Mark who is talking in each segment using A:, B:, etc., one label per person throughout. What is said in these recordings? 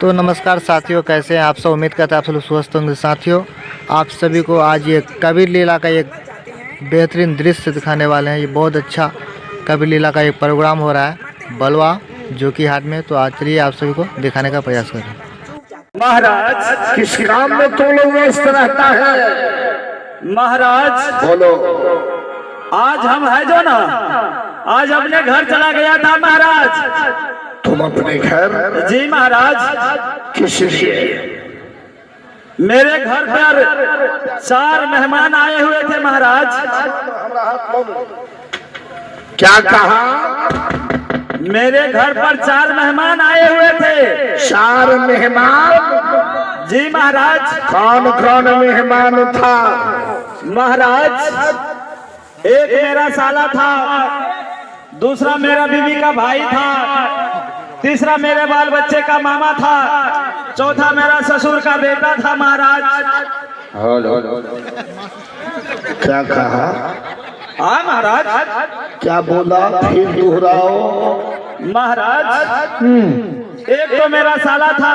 A: तो नमस्कार साथियों, कैसे हैं आप सब। उम्मीद करते हैं आप सब स्वस्थ होंगे। साथियों, आप सभी को आज ये कबीर लीला का एक बेहतरीन दृश्य दिखाने वाले हैं। ये बहुत अच्छा कबीर लीला का एक प्रोग्राम हो रहा है बलवा जो कि हाट में। तो आज चलिए आप सभी को दिखाने का प्रयास करें।
B: महाराज किस काम में तुम लोग व्यस्त रहता है?
C: महाराज
B: बोलो।
C: आज हम है जो ना, आज अपने घर चला गया था महाराज।
B: तुम अपने घर?
C: जी महाराज।
B: किस लिए?
C: मेरे घर पर 4 मेहमान आए हुए थे महाराज।
B: क्या कहा?
C: मेरे घर पर 4 मेहमान आए हुए थे।
B: 4 मेहमान?
C: जी महाराज।
B: कौन कौन मेहमान था?
C: महाराज एक मेरा साला था, दूसरा मेरा बीवी का भाई था, तीसरा मेरे बाल बच्चे का मामा था, चौथा मेरा ससुर का बेटा था महाराज।
B: क्या कहा?
C: हाँ महाराज।
B: क्या बोला? फिर दोहराओ।
C: महाराज एक तो मेरा साला था,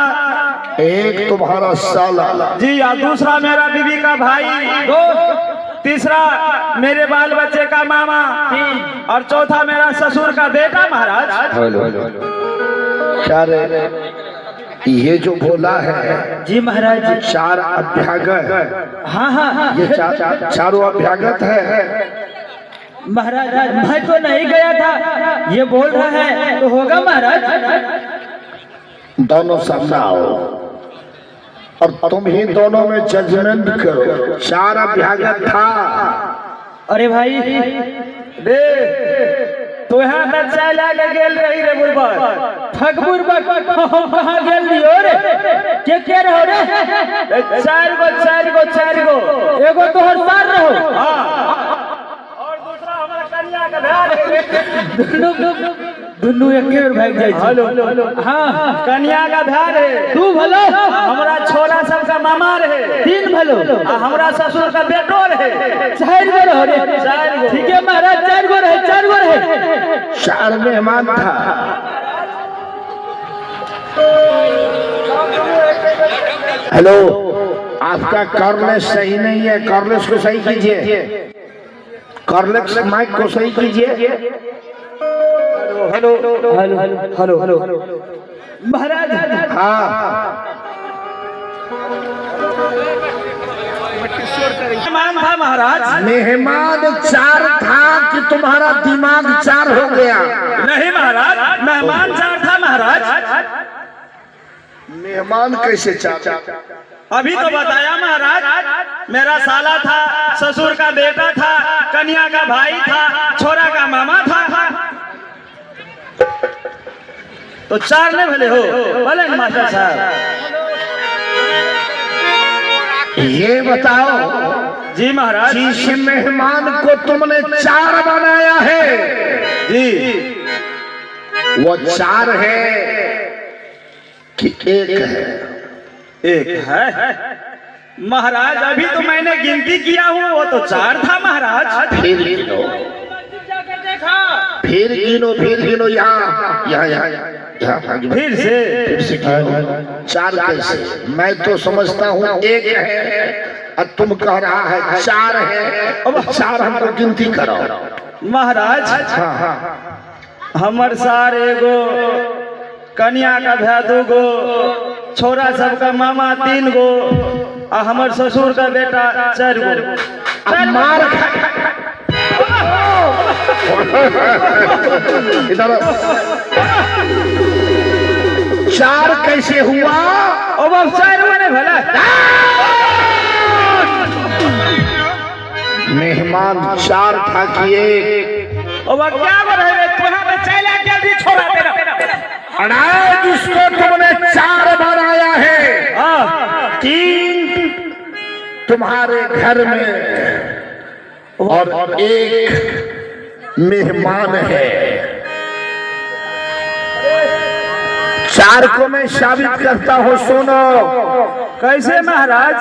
B: एक तुम्हारा साला?
C: जी, या दूसरा मेरा बीवी का भाई, तीसरा मेरे बाल बच्चे का मामा और चौथा मेरा ससुर का बेटा महाराज।
B: क्या रे? ये जो बोला है?
C: जी महाराज।
B: 4 अभ्यागत?
C: हाँ हाँ
B: ये चारों अभ्यागत है?
C: महाराज मैं तो नहीं गया था, ये बोल रहा है तो होगा महाराज।
B: दोनों सामने आओ और तुम ही दोनों में जजमेंट करो। 4 अभ्यागत था।
C: अरे भाई रे, तो यहाँ तक चला के गेल रही रे बुरबक ठगबुर कहाँ गेल दियो रे? के रहो रे? 4 गो एगो तोहर सार रहो। हाँ, और दूसरा हमारा कन्या का भाई। दुनू एक भाग जाए। हाँ, कन्या का भाई रे। तू भलो, हमारा छोरा सब का मामा रहे। 3 भलो, हमारा ससुर का बेटो रहे। 4 गो रहो रे। 4 गो। ठीक है महाराज, 4 गो रहे। 4 गो रहे।
B: 4 मेहमान था। हेलो, आपका कर्लेस सही नहीं है। कर्लेस को सही कीजिए। कर्लेस माइक को सही कीजिए।
C: हेलो हेलो हेलो हेलो महाराज।
B: हाँ,
C: मेहमान था महाराज।
B: मेहमान 4 था कि तुम्हारा दिमाग 4 हो गया?
C: नहीं महाराज, मेहमान 4 था महाराज।
B: मेहमान कैसे 4?
C: अभी तो बताया महाराज। मेरा साला था, ससुर का बेटा था, कन्या का भाई था, छोरा का मामा था। तो 4 नहीं भले हो? भले मास्टर साहब।
B: ये बताओ
C: जी महाराज।
B: जिस मेहमान को तुमने 4 बनाया है,
C: जी,
B: वो 4 है कि 1 है?
C: 1 है महाराज। अभी तो मैंने गिनती किया हूँ, वो तो 4 था महाराज।
B: फिर गिनो, फिर गिनो, फिर गिनो। यहाँ यहाँ यहाँ यहाँ
C: फिर से
B: गिनो। 4 कैसे? मैं तो समझता हूँ 1 है और तुम कह रहा है 4 है। अब 4 हमको गिनती करो
C: महाराज।
B: हाँ हाँ।
C: हमर सार एगो, कन्या का भै 2 गो, छोरा सब का मामा 3 गो, और हमर ससुर का बेटा 4 गो।
B: मार इधर 4 कैसे हुआ?
C: अब 4 बने भला।
B: मेहमान 4 था कि 1?
C: अब क्या बने? तुहा में चला के भी छोड़ा तेरा।
B: अरे जिसको तुमने 4 बनाया है, 3 तुम्हारे घर में और 1 मेहमान है। 4 को मैं साबित करता हूँ, सुनो।
C: कैसे महाराज?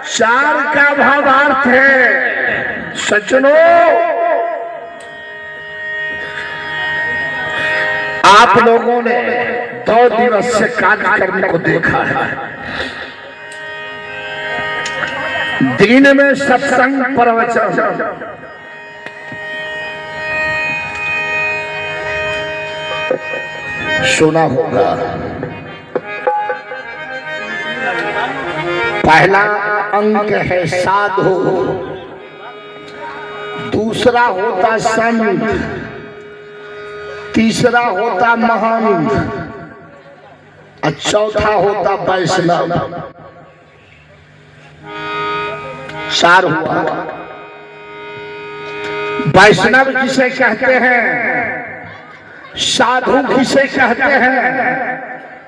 B: 4 का भावार्थ है, सचनो आप लोगों ने 2 दिवस से कार्यक्रम को देखा है। दिन में सत्संग प्रवचन, सुना होगा। पहला अंक है साधु, दूसरा होता संत, तीसरा होता महंत और चौथा होता वैष्णव। सार हुआ। वैष्णव किसे कहते हैं, साधु किसे कहते हैं,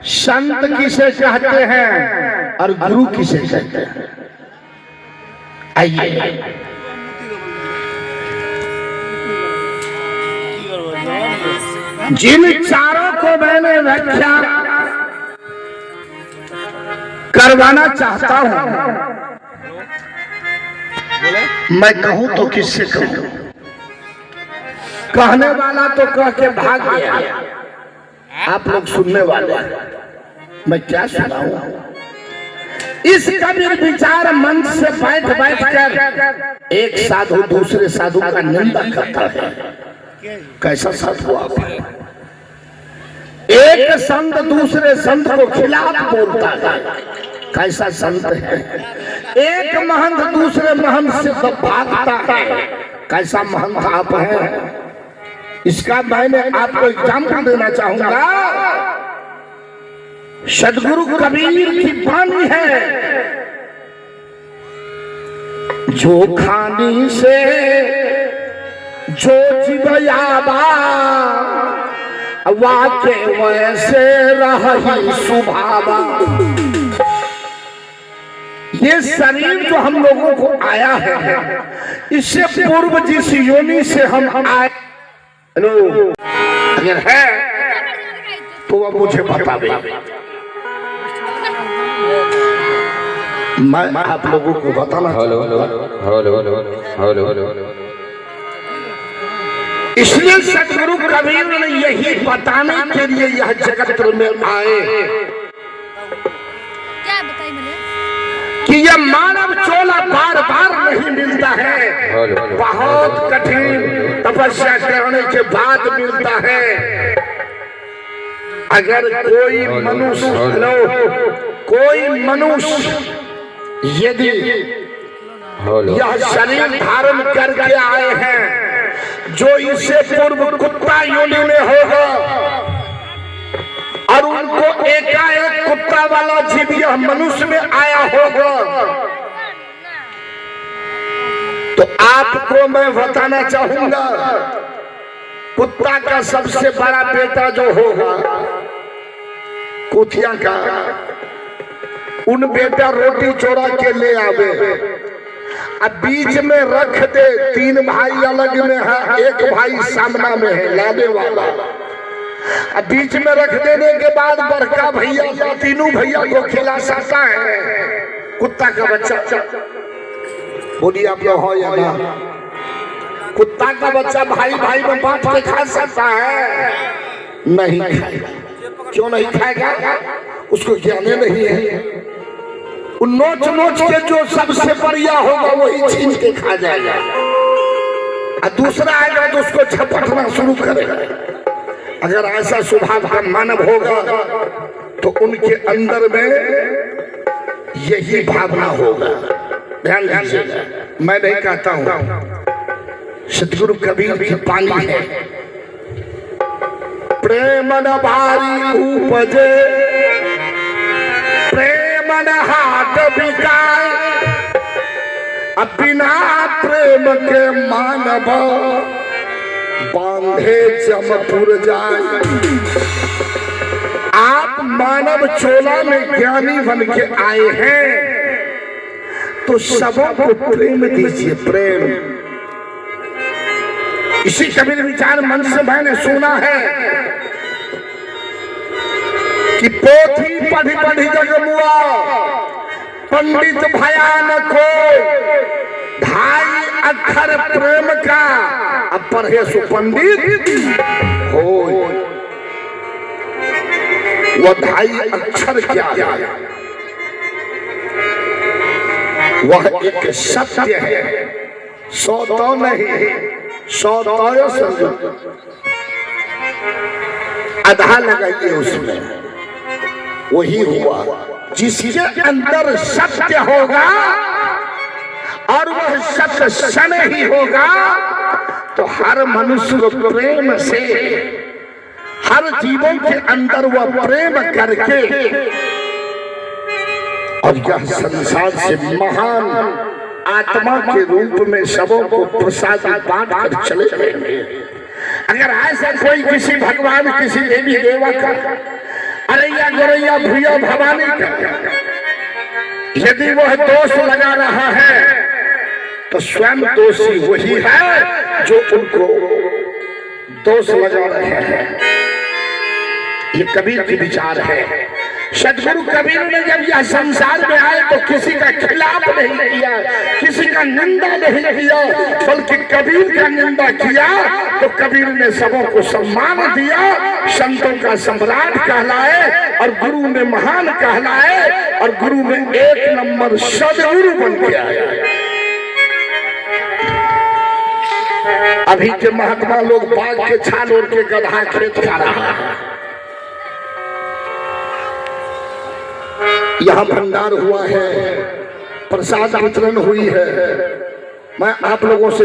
B: संत किसे कहते हैं और गुरु किसे कहते हैं। आइए जिन चारों को मैंने व्याख्या करवाना चाहता हूं, मैं कहूं तो किससे कहूं? कहने वाला तो कह के भाग गया, आप लोग सुनने वाले मैं क्या सुनाऊं? इस कबीर विचार मंच से बैठ कर एक साधु दूसरे साधु का निंदा करता है। कैसा साधु आप है? एक संत दूसरे संत को खिलाफ बोलता है। कैसा संत है? एक महंत दूसरे महंत से तो भागता है। कैसा महंत आप है? इसका मैंने आपको एग्जाम्पल देना चाहूंगा। सदगुरु कबीर की वाणी है, जो खानी से जो जीवयाबा वाके वैसे रही सुभावा। ये शरीर जो हम लोगों को आया है, इससे पूर्व जिस योनि से हम आए, अगर है तो अब मुझे बता दे। मैं आप लोगों को बताना इसलिए सदगुरु कबीर ने यही बताने के लिए यह जगत में आए कि यह मानव चोला बार बार नहीं मिलता है, बहुत कठिन तपस्या करने के बाद मिलता है। अगर कोई मनुष्य यदि यह शरीर धारण करके आए हैं, जो इससे पूर्व कुत्ता योनि में होगा और उनको एकाएक कुत्ता वाला जीव यह मनुष्य में आया होगा, तो आपको मैं बताना चाहूंगा, कुत्ता का सबसे बड़ा बेटा जो होगा कुतिया का, उन बेटा रोटी चोरा के ले आवे, अब बीच में रख दे। 3 भाई अलग में है, एक भाई सामना में है लाने वाला। अब बीच में रख देने के बाद बड़का भैया तीनों भैया को खिला सकता है कुत्ता का बच्चा। बोलिए आप लोग हो या ना? कुत्ता का बच्चा भाई भाई में बांट के खा सकता है? नहीं खाएगा। क्यों नहीं खाएगा? उसको ज्ञान नहीं है। नोच नोच के जो सबसे बढ़िया होगा वही छीन के खा जाएगा, और दूसरा आएगा तो उसको झपटना शुरू करेगा। अगर ऐसा स्वभाव का मानव होगा तो उनके अंदर में यही भावना होगा। ध्यान दीजिएगा, मैं नहीं कहता हूं, सतगुरु कबीर की वाणी है। प्रेम न भारी उपजे, प्रेम न हाथ बिकाए, अब बिना प्रेम के मानव बांधे जमपुर जाए। आप मानव चोला में ज्ञानी बन के आए हैं तो सबों को प्रेम दीजिए, प्रेम। इसी कबीर विचार मंच से मैंने सुना है कि पोथी पढ़ी पढ़ी जगमुआ, पंडित भयानक हो, ढाई अक्षर प्रेम का, अब पढ़े सो पंडित हो। वह 2.5 अक्षर क्या है? वह एक सत्य है, 100 तो नहीं, 100 तो समझो, आधा लगाइए उसमें, वही हुआ। जिसके अंदर सत्य होगा और वह सत्य सन ही होगा, तो हर मनुष्य को प्रेम से, हर जीवों के अंदर वह प्रेम करके और यह संसार से महान आत्मा के रूप में सबों को प्रसाद बांट कर चले जाएंगे। अगर ऐसा कोई किसी भगवान, किसी देवी देवा का, अरैया गोरैया भूया भवानी का यदि वह दोष लगा रहा है, तो स्वयं दोषी वही है जो उनको दोष लगा रहे हैं। ये कबीर की विचार है। सदगुरु कबीर ने जब यह संसार में आए तो किसी का खिलाफ नहीं किया, किसी का निंदा नहीं किया, बल्कि कबीर का निंदा किया तो कबीर ने सबों को सम्मान दिया, संतों का सम्राट कहलाए और गुरु में महान कहलाए और गुरु में 1 नंबर सदगुरु बन के आया। अभी के महात्मा लोग बाघ के छाल ओढ़ के गधा खेत खा रहा है। यहाँ भंडार हुआ है, प्रसाद वितरण हुई है। मैं आप लोगों से